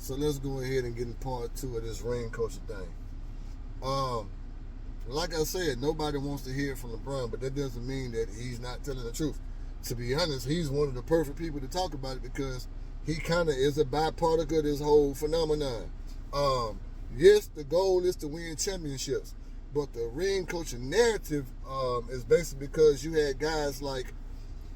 So let's go ahead and get in part 2 of this ring culture thing. Like I said, nobody wants to hear from LeBron, but that doesn't mean that he's not telling the truth. To be honest, he's one of the perfect people to talk about it because he kind of is a byproduct of this whole phenomenon. Yes, the goal is to win championships, but the ring culture narrative is basically because you had guys like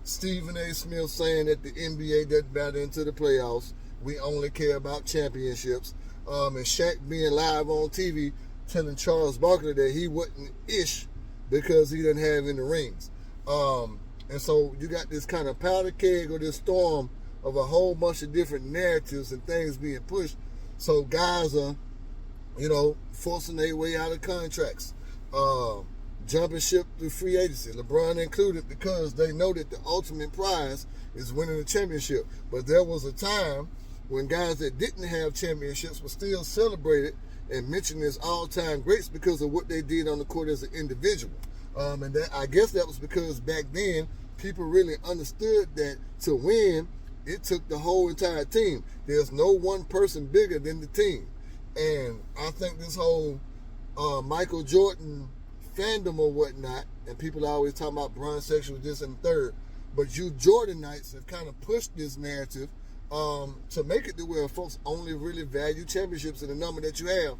Stephen A. Smith saying that the NBA doesn't matter into the playoffs. We only care about championships. And Shaq being live on TV telling Charles Barkley that he wasn't ish because he didn't have any rings. And so you got this kind of powder keg or this storm of a whole bunch of different narratives and things being pushed. So guys are, forcing their way out of contracts, jumping ship through free agency, LeBron included, because they know that the ultimate prize is winning a championship. But there was a time when guys that didn't have championships were still celebrated and mentioned as all-time greats because of what they did on the court as an individual. And that, I guess that was because back then people really understood that to win, it took the whole entire team. There's no one person bigger than the team. And I think this whole Michael Jordan fandom or whatnot, and people are always talking about Bron sexual this and the third, but you Jordanites have kind of pushed this narrative to make it to where folks only really value championships and the number that you have,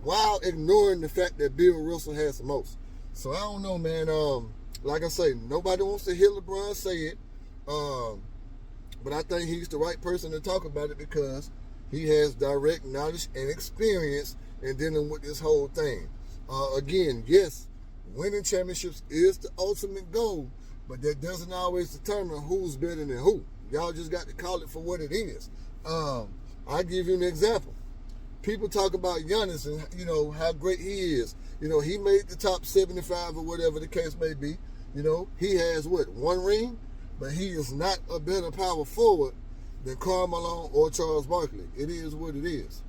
while ignoring the fact that Bill Russell has the most. So I don't know, man. Like I say, nobody wants to hear LeBron say it, but I think he's the right person to talk about it because he has direct knowledge and experience in dealing with this whole thing. Again, yes, winning championships is the ultimate goal, but that doesn't always determine who's better than who. Y'all just got to call it for what it is. I'll give you an example. People talk about Giannis and, how great he is. He made the top 75 or whatever the case may be. He has, one ring? But he is not a better power forward than Karl Malone or Charles Barkley. It is what it is.